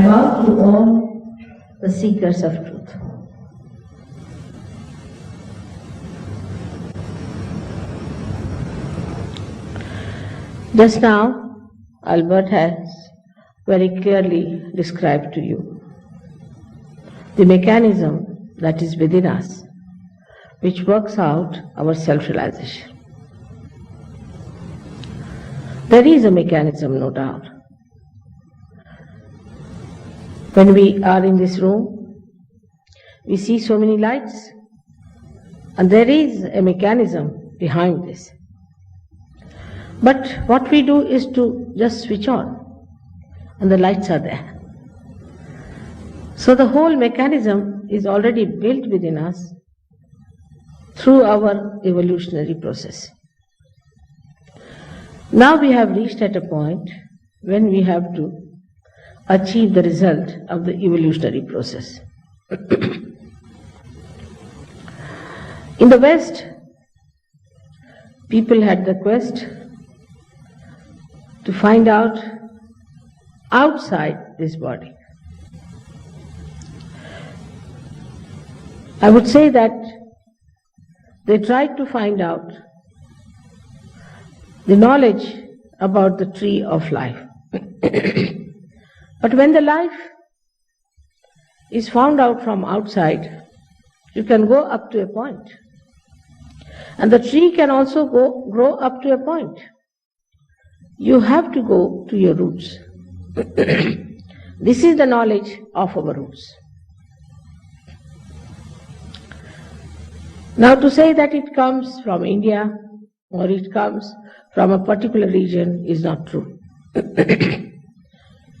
I vow to all the seekers of truth. Just now, Albert has very clearly described to you the mechanism that is within us, which works out our self-realization. There is a mechanism, no doubt. When we are in this room, we see so many lights, and there is a mechanism behind this. But what we do is to just switch on, and the lights are there. So the whole mechanism is already built within us through our evolutionary process. Now we have reached at a point when we have to achieve the result of the evolutionary process. In the West, people had the quest to find out outside this body. I would say that they tried to find out the knowledge about the tree of life. But when the life is found out from outside, you can go up to a point. And the tree can also grow up to a point. You have to go to your roots. This is the knowledge of our roots. Now to say that it comes from India or it comes from a particular region is not true.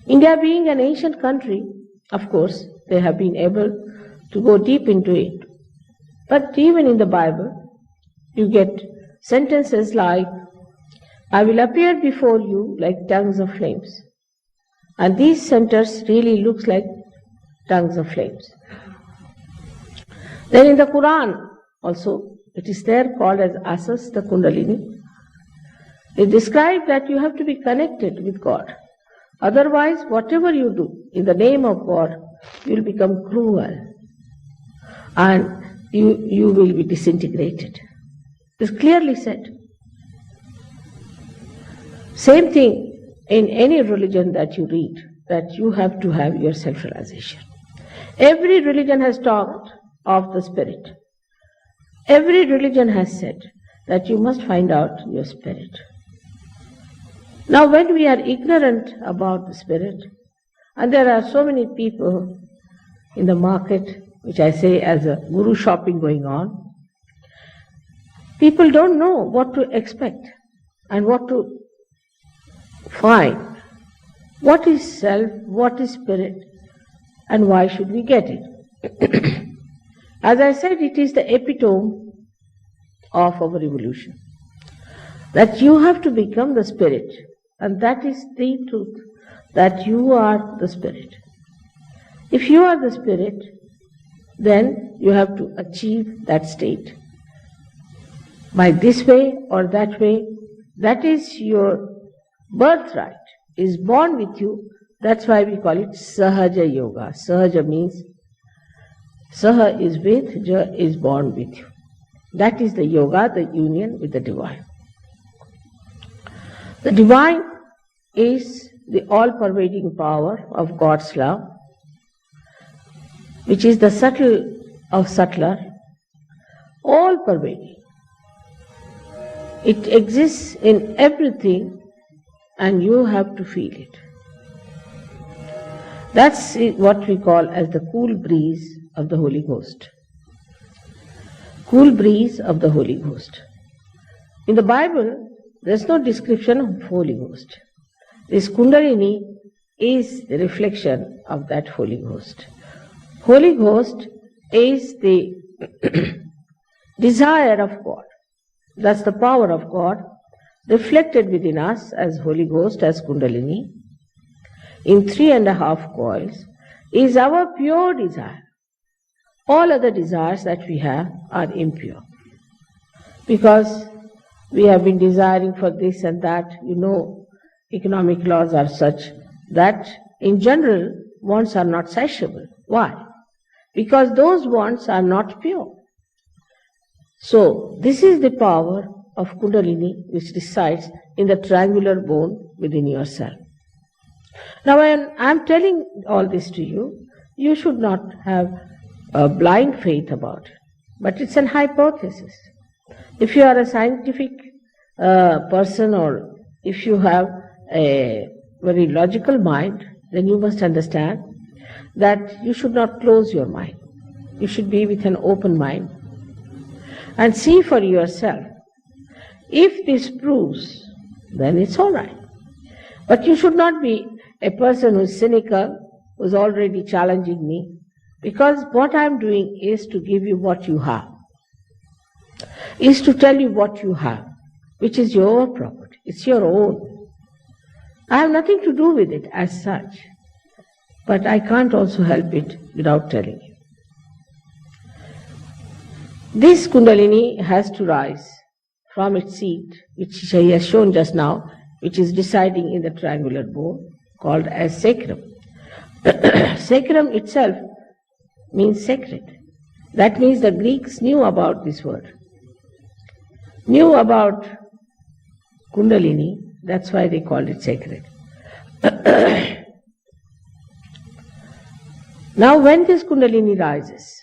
India being an ancient country, of course, they have been able to go deep into it. But even in the Bible, you get sentences like, I will appear before you like tongues of flames. And these centers really looks like tongues of flames. Then in the Quran also, it is there called as Asas, the Kundalini. It describes that you have to be connected with God. Otherwise, whatever you do in the name of God, you will become cruel and you will be disintegrated. It's clearly said. Same thing in any religion that you read, that you have to have your self-realization. Every religion has talked of the spirit. Every religion has said that you must find out your spirit. Now when we are ignorant about the spirit, and there are so many people in the market, which I say as a guru shopping going on, people don't know what to expect and what to find. What is self, what is spirit, and why should we get it? As I said, it is the epitome of our evolution. That you have to become the spirit, and that is the truth, that you are the spirit. If you are the spirit, then you have to achieve that state. By this way or that way, that is your birthright, is born with you. That's why we call it Sahaja Yoga. Sahaja means Saha is with, Ja is born with you. That is the yoga, the union with the divine. The divine is the all-pervading power of God's love, which is the subtle of subtler, all-pervading. It exists in everything and you have to feel it. That's what we call as the cool breeze of the Holy Ghost. Cool breeze of the Holy Ghost. In the Bible, there's no description of Holy Ghost. This Kundalini is the reflection of that Holy Ghost. Holy Ghost is the desire of God. That's the power of God reflected within us as Holy Ghost, as Kundalini, in 3.5 coils, is our pure desire. All other desires that we have are impure. Because we have been desiring for this and that, economic laws are such that in general wants are not satiable. Why? Because those wants are not pure. So, this is the power of Kundalini which resides in the triangular bone within yourself. Now, when I am telling all this to you, you should not have a blind faith about it, but it's an hypothesis. If you are a scientific person, or if you have a very logical mind, then you must understand that you should not close your mind. You should be with an open mind and see for yourself. If this proves, then it's all right. But you should not be a person who is cynical, who is already challenging me, because what I am doing is to give you what you have, is to tell you what you have, which is your property. It's your own. I have nothing to do with it as such, but I can't also help it without telling you. This Kundalini has to rise from its seat, which he has shown just now, which is residing in the triangular bone, called as sacrum. Sacrum itself means sacred. That means the Greeks knew about this word, knew about Kundalini, that's why they called it sacred. Now when this Kundalini rises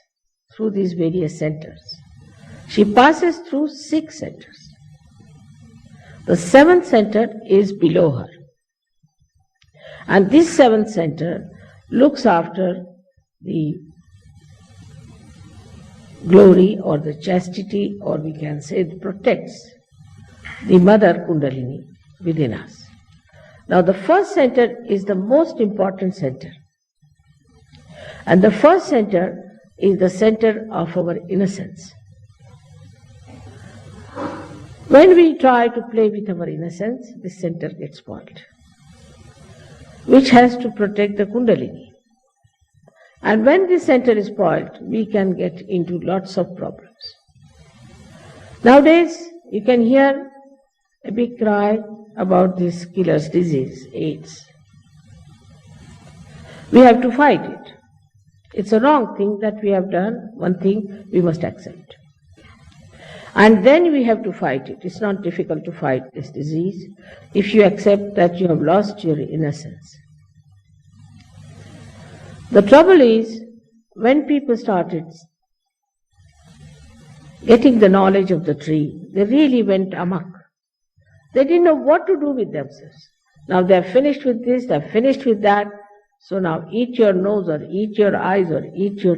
through these various centers, she passes through 6 centers. The 7th center is below her. And this 7th center looks after the glory or the chastity, or we can say it protects the mother Kundalini within us. Now the first center is the most important center. And the first center is the center of our innocence. When we try to play with our innocence, this center gets spoiled, which has to protect the Kundalini. And when this center is spoiled, we can get into lots of problems. Nowadays, you can hear a big cry about this killer's disease, AIDS. We have to fight it. It's a wrong thing that we have done. One thing we must accept. And then we have to fight it. It's not difficult to fight this disease if you accept that you have lost your innocence. The trouble is, when people started getting the knowledge of the tree, they really went amok. They didn't know what to do with themselves. Now they're finished with this, they're finished with that, so now eat your nose or eat your eyes or eat your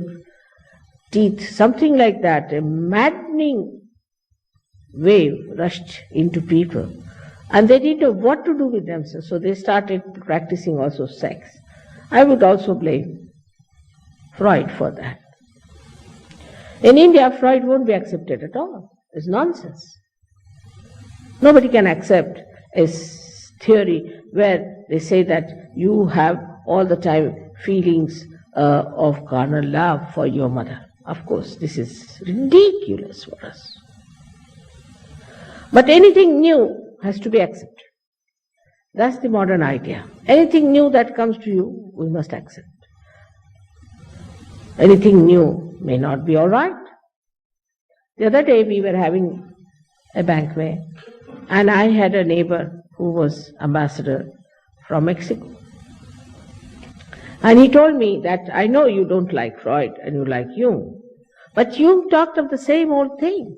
teeth, something like that. A maddening wave rushed into people, and they didn't know what to do with themselves, so they started practicing also sex. I would also blame Freud for that. In India, Freud won't be accepted at all. It's nonsense. Nobody can accept a theory where they say that you have all the time feelings of carnal love for your mother. Of course, this is ridiculous for us. But anything new has to be accepted. That's the modern idea. Anything new that comes to you, we must accept. Anything new may not be all right. The other day we were having a banquet, and I had a neighbor who was ambassador from Mexico. And he told me that, I know you don't like Freud and you like Jung, but Jung talked of the same old thing.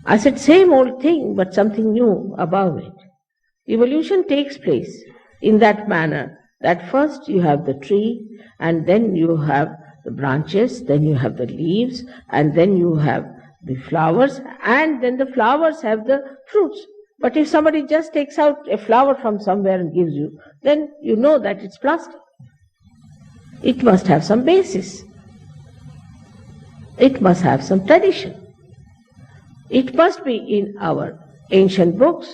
I said, same old thing, but something new above it. Evolution takes place in that manner, that first you have the tree, and then you have the branches, then you have the leaves, and then you have the flowers, and then the flowers have the fruits. But if somebody just takes out a flower from somewhere and gives you, then you know that it's plastic. It must have some basis. It must have some tradition. It must be in our ancient books.